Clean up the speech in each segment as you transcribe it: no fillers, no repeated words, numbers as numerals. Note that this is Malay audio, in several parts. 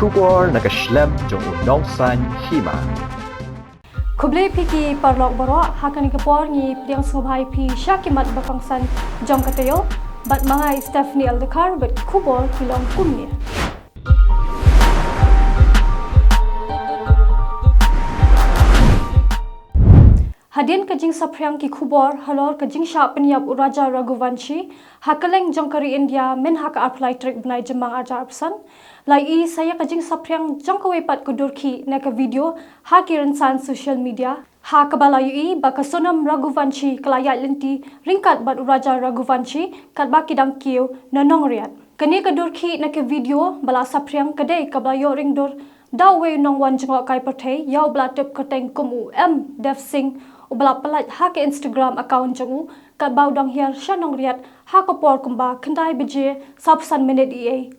Khubor nakaslem Jong Bakongsan Hima. Khubor piki parlok baro hakani Khubor ni pliang subhai pi syakimat Bakongsan Jong Taïew bat mangai Stephanie Aldekar bat Khubor kilong kumni. Hadian kajing sapriang ki Khubor halor kajing sya penyap Raja Raghuvanshi hakaleng jongkari India men hak apply trick benai jemang ajar pesan lai saya kajing sapriang jongkawepat kudurki neka video hakiran san social media ha kabalayu bakasonam Raghuvanshi kelayat lenti ringkat bat Raja Raghuvanshi kat bakidang kiu nanong riat kani kudurki neka video bala sapriang kadai kabalayo ringdur dawe nong wan jengok kai pertai yau blatep keteng kumu Dev Singh ubala palat ha ke Instagram account jangu kat bau dang hiar shanong riat ha ko por kumba khandai beje sapsan minute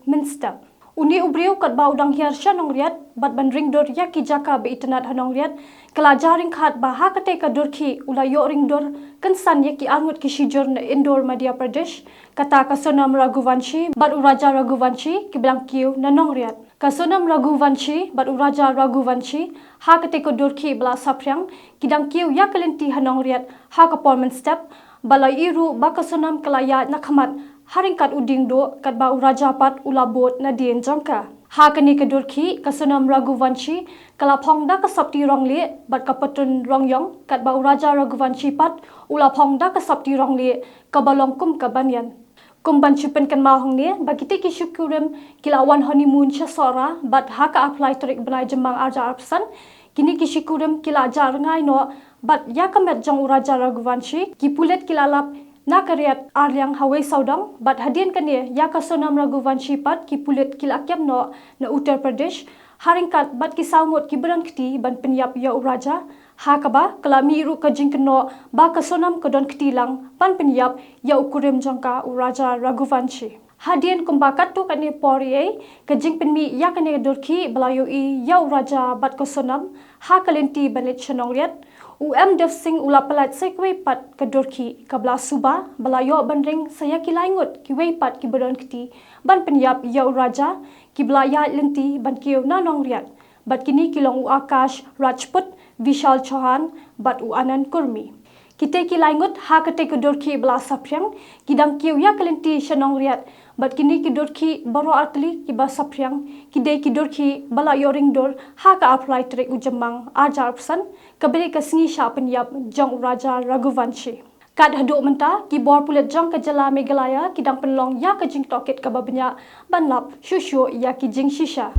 min step uni ubriu kat bau dang hiar shanong riat bat ban ring dor ya ki jaka be internet hanong riat kala jaring khat ba ha kate ka durki ula yo ring dor kansan ya ki angut ki shijur na Indore Madhya Pradesh kata ka sonam Raghuvanshi bat Raja Raghuvanshi ki bilang kiu nanong riat kasonam Raghuvanshi bat Raja Raghuvanshi ha kate ko durki bala sapriang kidang kiu ya kalenti hanong riat ha ka porman step balai iru bakasonam kalaya nakhamat haringkat uding do kat ba Raja pat ulabot na dien jangka ha kani ka durki kasonam Raghuvanshi kalapong da kasapti rong le bat kapatun rong yong kat ba Raja Raghuvanshi pat ulapong da kasapti rong le kabalong kum kabanyan kumban chupen kan mahong ni bagite ki syukurim kilawan honeymoon sya sora bat haka apply trik benai jemang arja arpsan kini ki syukurim kila jar ngai no bat ya kamet jong Raja Raghuvanshi ki pulet kilalap na kariat arliang hawai saudang bat hadian kani ya kasonam Raghuvanshi pat ki pulet kilakyam no na Uttar Pradesh haringkat bat ki saungot ki berangkti ban penyap ya Raja hakaba kalami ru kajing keno ba kasonam kodon ketilang pan penyap ya ukurim jangka Raja Raghuvanshi hadian kumbakat tu kani pori kajing penmi ya kani durki belayu ya Raja bat kasonam ha kalenti banet chanong riat Dev Singh ulapalat sekwe pat kadurki kabla suba belayo bandring saya kilaingut ki weipat ki beron keti ban penyap ya Raja ki belaya lenti ban kiu nanong riat bat kini kilong Akash Rajput Vishal Chauhan bat Anand Kurmi kite kilaingut ha kate kadurki bela sapriang kidang kiu ya kalenti chanong riat bat kini kidurki baro atli ki ba sapriang kidai kidurki bala yoring dor ha ka apply trek ujamang ajar pesan kabeli kasingi sya penyap jong Raja Raghuvanshi kad haduk menta ki bor pulet jong ke jala Meghalaya kidang penlong ya ke jing toket ka babnya banlap shushu ya ki jing shisha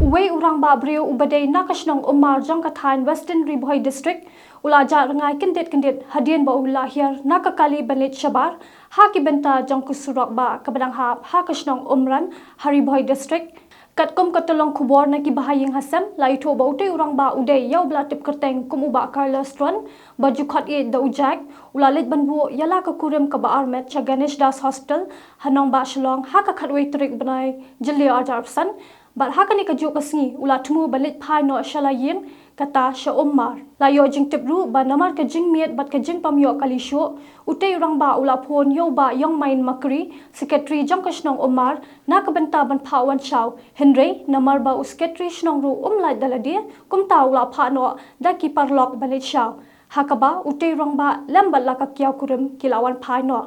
uwe urang ba breu ubadai nakashnong umar jong ka thain Western Ribhoi district ulaja rengai kendet hadian ba ulahir nakakali banet shabar ha ki benta jong kusurok ba kabadang ha kashnong umran Haribhoi district katkom katolong Khubor na ki bahaying hasam lai tho ba utai urang ba udai yau bla tip kerteng kum uba Carlastron baju khat e da ujak ulalit banbu yala ka kurim ka ba armet cha Ganesh Das Hospital hanong ba shlong ha ka khatwei trik banai jilli ajarpsan bat ha ka ni ka ju kasngi ula thumu balit phai no shalayin kata sha ummar la yo jing tipru ba namar ka jing miet bat ka jing pamyo kalisho utai urang ba ula phon yo ba yong main makri secretary jong kashnong ummar na ka benta ban phawan chaw henry namar ba secretary shnong ru umlai daladi kumta ula pha no da ki parlok balit chaw hakaba utai urang ba lambal la ka kyaw kurim kilawan phai no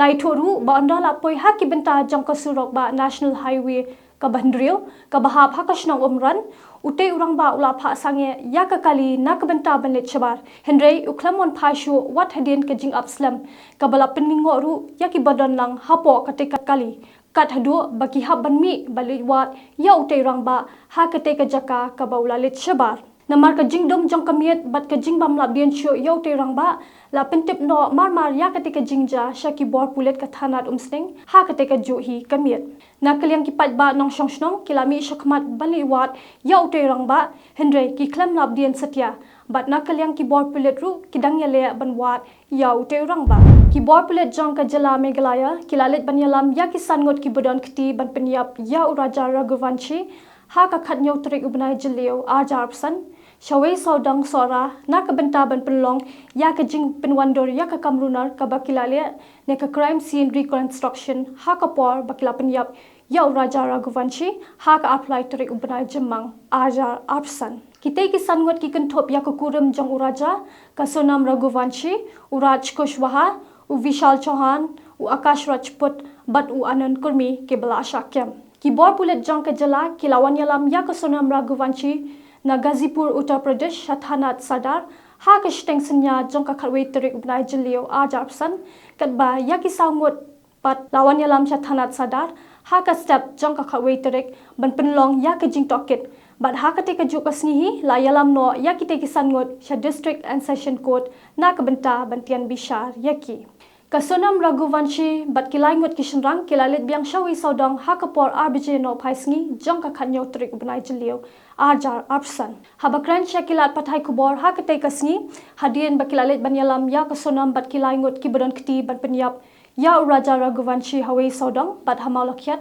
lai thoru ba andala poi ha ki benta jong ka surok ba national highway kabandrio kabahap hakashnong umran utai urang ba ula pha sange ya ka kali na ka benta banet chabar henry uklamon phashu wat hadin ka jing upslam kabala penmingo ru ya ki badon lang hapo kate ka kali kat hadu baki hab banmi baliwat ya utai urang ba ha kate ka jaka ka baula let chabar namar ka jingdom jong kamiet bat ka jingbam la bien sho yo te rang ba la pentip no mar ya kate ka jingja shaki bor pulet ka thanat umsning ha kate ka ju hi kamiet na kaliang ki pat ba nong shongshnong kilami shakmat baliwat yo te rang ba henry ki klam lab dien satya bat na kaliang ki bor pulet ru kidang yale banwat yo te rang ba ki bor pulet jong ka jala Meghalaya kilalet banyalam ya ki sangot ki bodon kti ban penyap ya Raja Raghuvanshi ha ka khat nyo trik ubnai jilio ajarpsan Shawai saudang sora na ka benta ban penlong ya ka jing penwandor ya ka kamrunar ka bakilale ne ka crime scene reconstruction ha ka por bakila penyap ya Raja Raghuvanshi ha ka apply terik ubenai jemang ajar absan. Kita kisan ngot ki kentop ya kukurum Jong Uraja ka Sonam Raghuvanshi Uraj Kushwaha u Vishal Chauhan u Akash Rajput bat u Anand Kurmi ke bala asyakyam. Khubor pulet Jong ke jela kilawan yalam ya ka Sonam Raghuvanshi na Gazipur Uttar Pradesh Shathanat Sadar ha ka shteng senya Jong ka kharwei terik ubenai jelio ajar absan kat ba ya ki sangot pat lawan yalam Shathanat Sadar ha ka step Jong ka kharwei terik ban penlong ya ka jing toket but ha ka te ka juk asnihi la yalam no ya ki te kisan ngot sha district and session court na ka benta bantian bishar yaki ka Sonam Raghuvanshi bat kilai ngot kishenrang kilalit biang shawi saudang ha ka por RBJ no phaisngi Jong ka khanyo trik benai jelio ajar absan habakran shakilat pathai Khubor ha ka te kasni hadien bakilalit ban yalam ya ka Sonam bat kilai ngot ki badan kti ban penyap ya Raja Raghuvanshi hawai saudang bat hamal lakyat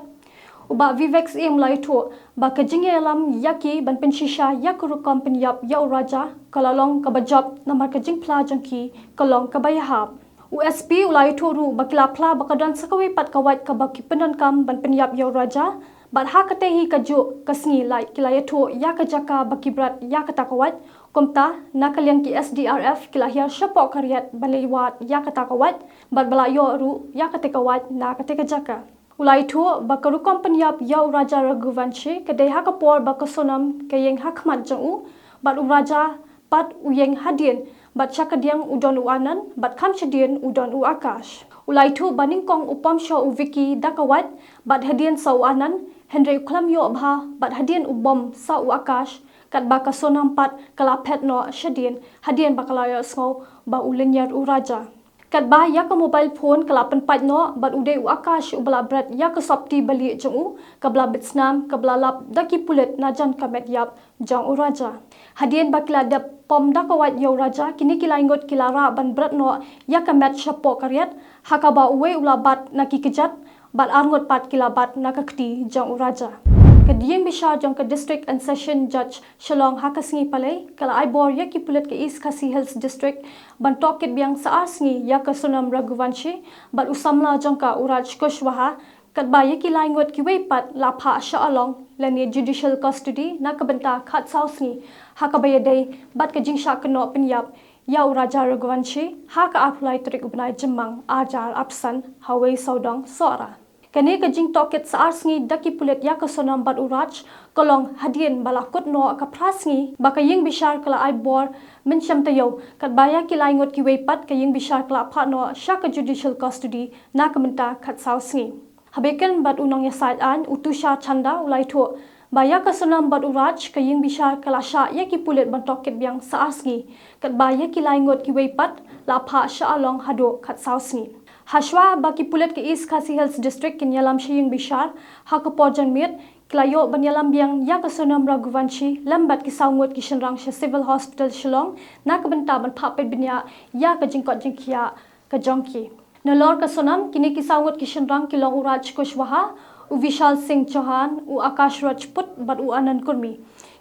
uba Vivex im lai tu ba kejinge alam yaki ban penshisha ya kurukam penyap ya Raja kalalong kabajab namar kejing pla jangki kalong kabayahap USP ulai tu ru bakila pla bakadan sakawi pat kawat kabaki penankam ban penyap ya Raja bat ha katehi kaju kasngi lai kilaya tu ya kajaka bakibrat ya katakawat komta nakalian ki SDRF kilahir syapok karyat balewat ya katakawat bat balayo ru ya katekawat na katekajaka ulai tu bakarukam penyap ya Raja Raghuvanshi kedai ha kapor bakasonam kayeng hakmat jang bat Raja pat uyeng hadien bat chakadiang udon uanan bat kamchadien udon u Akash ulai tu baningkong upam sho uviki dakawat bat hadien sa uanan Henry Klamyo abha bat hadien ubom sa u Akash kat bakasonam pat kalapet no shadien hadien bakalaya sngo ba ulenyar u Raja kat ba ya ka mobile phone kalapan pat no bat ude u Akash ubala brat ya ka sopti bali jong kabla bitsnam kabla lap daki pulet najan kamet yap Jong Raja hadien bakila dap pom dakawat yo Raja kini kilaingot kilara ban brat no ya ka met shapo karyat hakaba uwe ulabat nakikejat bat arngot pat kilabat nakakti Jong Raja Kadieng Bishar Jong ka District and Session Judge Shalong Hakasngi Palay kala Aibor ya ki pulet ke East Khasi Hills District ban tokit biang sa asngi ya ka Sonam Raghuvanshi bat usamla Jong ka Uraj Kushwaha kat ba ya ki laingot ki weipat lapha sha along lani judicial custody na ka benta khat sausngi hakabaya dei bat ka jingsha kno penyap ya Raja Raghuvanshi ha ka apply trik ubnai jemang ajar absan hawai saudang sora Kani kajing toket sa arsngi daki pulet ya ka Sonam bat Uraj kolong hadien balakot no ka prasngi bakaying bishar kala Aibor mensyam Taïew kat baya ki laingot ki weipat kaying bishar kala pha no sha ka judicial custody na ka menta khat sausngi habeken bat unong ya side an utusha chanda ulai tho baya ka Sonam bat Uraj kaying bishar kala sha ya ki pulet ban toket biang sa arsngi kat baya ki laingot ki weipat la pha sha along hado khat sausngi Hashwa baki pulet ke East Khasi Hills District kinyalam shiying bishar hakapor janmit klayo banyalam biang ya ka Sonam Raghuvanshi lambat ki saungot ki shenrang sha Civil Hospital Shillong na ka benta ban phapet binya ya ka jingkot jingkia ka jongki nalor ka Sonam kini ki saungot ki shenrang kilong Uraj Kushwaha u Vishal Singh Chauhan u Akash Rajput bat u Anand Kurmi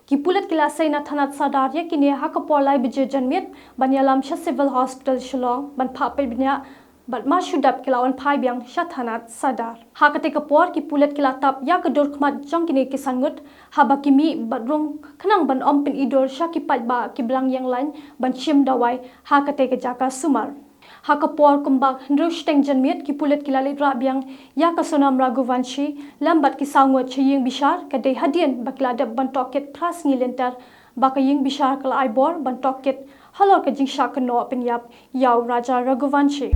ki pulet kilasai na thanat sadar ya kini hakapor lai bije janmit banyalam sha Civil Hospital Shillong ban phapet binya bat masyudap kilawan pai biang Shathanat Sadar hakate kapor ki pulet kilatap ya kedur khmat Jong kini kisangut habakimi bat rong khnang ban om pen idor shaki pat ba ki blang yang lain ban chim dawai hakate ke jaka sumar hakapor kumbak hendru steng janmit ki pulet kilalit ra biang ya ka Sonam Raghuvanshi lambat ki sangot chiying bishar kadai hadien bakladap ban toket pras ngilenter bakaying bishar kala Aibor ban toket halor ka jingsha kno penyap yaw Raja Raghuvanshi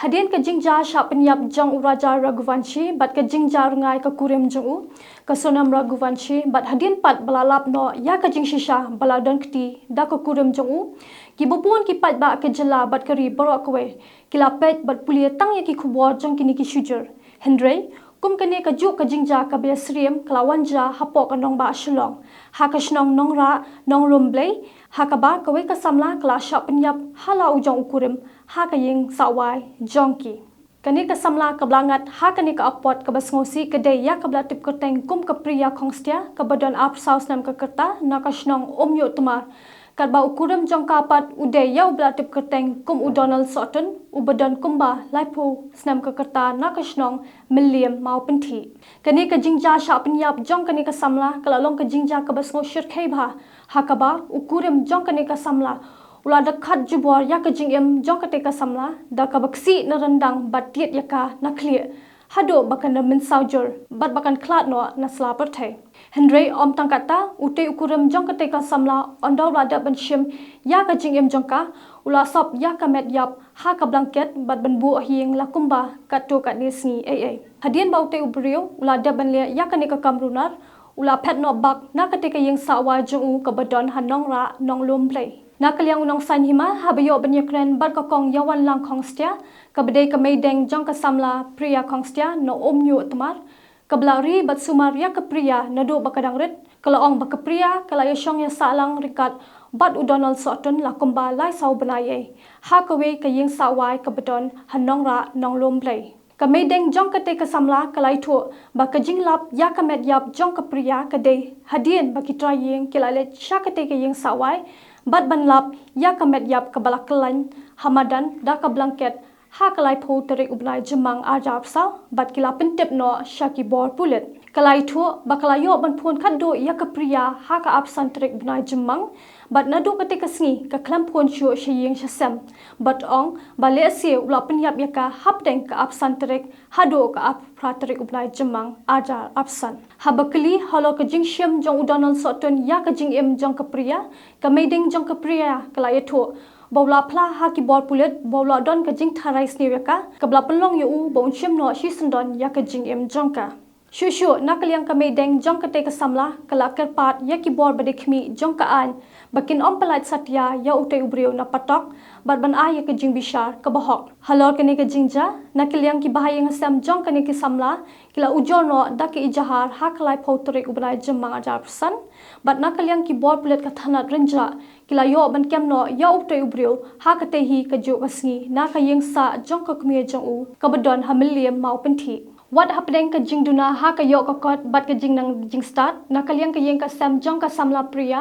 Hadien ka jingja sha penyap Jong Raja Raghuvanshi bat ka jingja rungai ka kurem jong ka Sonam Raghuvanshi bat hadien pat balalap no ya ka jingshisha baladon kti da ka kurem jong ki bopon ki pat ba ka jela bat kari borok we kilapet bat pulia tang ya ki Khubor Jong kini ki shujur Hendrey kum kane ka juk ka jingja ka besriem klawanja hapok anong ba Shillong hakashnong nongra nong rumblei hakaba kawe ka samla kla sha penyap hala ujong ukurim hakaying sawai jongki kani ka samla ka blangat hakani ka apot ka basngosi kedai ya ka blatip kerteng kum ka priya khongstia ka badan ap saus nam ka kerta nakashnong omyo tumar kat ba ukuram jong kapat ude ya ublatip kerteng kum udonal soton ubadan kumba laipo snam ka kerta nakashnong milliam mau penthi kani ka jingja sha penyap jong kani ka samla kalalong ka jingja ka basngo shirkhei bha hakaba ukuram jong kani ka samla ula da khat jubor ya ka jingem jong ka te ka samla da ka baksi na rendang batiet ya ka na clear hado bakan min saujur bat bakan klat no na sla perthai Henry om tangkata ute ukuram jong ka te ka samla ondaw rada banshim ya ka jingem jong ka ula sop ya ka met yap ha ka blanket bat ban bu hieng la kumba ka to ka nisni hadien ba ute ubrio ula da ban le ya ka ne ka kamrunar ula pet no bak na ka te ka yeng sawa jong u ka badon hanong ra nong lum play nakaliang unong san hima habayo banyakren bat ka kong yawan lang kongstia ka bedai ka meideng jong ka samla priya kongstia no omnyu tmar kablari bat sumaria ka priya nado bakadang rit kalaong baka priya kalaya syong ya salang rikat bat udonal soton la kumba lai sau benaye ha kawe ka yeng sawai ka bedon hanong ra nong lum play ka meideng jong ka te ka samla kalai thu baka jinglap ya ka med yap jong ka priya ka de hadien baki trayeng kilale sha ka te ka yeng sawai bat ban lap ya ka med yap ka balaklan hamadan da ka blanket ha kalai pho terik ublai jemang ajap sa bat kila pentep no shaki bor pulet kalai thu bakalayo ban phun khaddo ya ka priya ha ka absan terik bunai jemang bat nadu ka te ka sngi ka klam phun chu shiyeng shasam bat ong bale se ula penyap ya ka hapdeng ka absan terik hado ka ap praterik ublai jemang ajar absan habakli halo ka jingshim jong udonal soton ya ka jingem jong ka priya ka meiding jong ka priya kalai thu bawla pla ha ki bor pulet bawla don ka jing tharai sneweka kabla penlong yu bon shim no shi sundon ya ka jing em jongka shushu nakaliang ka meideng jong ka te ka samla kala kerpat ya ki bor badekmi jong ka an bakin om palat satya ya ute ubrio na patok bat ban a ya ka jing bishar ka bahok halor ka ne ka jingja nakaliang ki bahayang sam jong ka ne ki samla kila ujol no da ki ijahar ha kalai photore ubrai jemmang ajar san bat nakaliang ki bor pulet ka thanat renja kila yo ban kem no ya ute ubrio ha ka te hi ka jo kasngi na ka yeng sa jong ka kmie jong u ka badon hamiliam mau penthi what happening ka jing duna ha ka yo ka kot bat ka jing nang jing start nakaliang ka yeng ka sam jong ka samla priya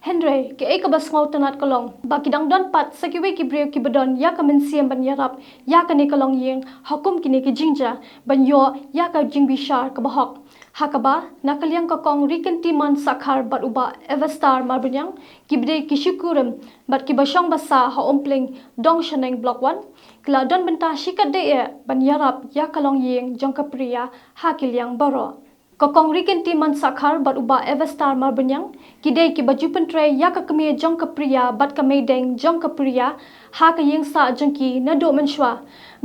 Henry ke e ka bas ngau tanat kolong ba ki dang don pat sakiwe ki brio ki badon ya ka men siam ban yarap ya ka ne kolong yeng hakum ki ne ki jingja ban yo ya ka jing bishar ka bahok hakaba nakaliang ka kong rikenti man sakhar bat uba evastar marbunyang kibde kishikurum bat ki basong basa ha ompling dong shaneng block 1 kila don benta shikat de e ban yarap ya kalong yeng jong ka priya ha kiliang baro kokong rikenti man sakhar bat uba evastar marbunyang kide ki baju pentre ya ka kemie jong ka priya bat ka meideng jong ka priya ha ka yeng sa jong ki na do menshwa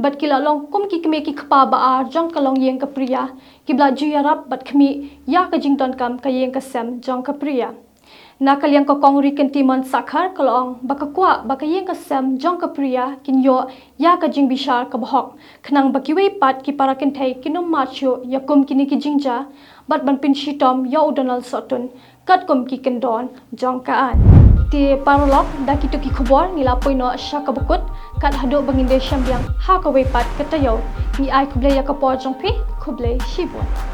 bat kila long kum ki kemie ki khpa ba ar jong ka long yeng ka priya ki bla ju yarap bat khmi ya ka jing don kam ka yeng ka sam jong ka priya nakaliang kokong rikenti man sakhar kalong bakakwa bakayeng ka sam jong ka priya kinyo ya ka jing bishar ka bahok khnang bakiwe pat ki parakin thai kinom macho yakum kini ki jingja bat ban pin shitom ya udonal sotun kat kum ki kendon jong ka an ti parolok da kitu ki khubor ngila poino sha ka bukut kat hado banginde shambyang ha ka we pat katayo ni ai khuble ya ka po jong phi khuble shibon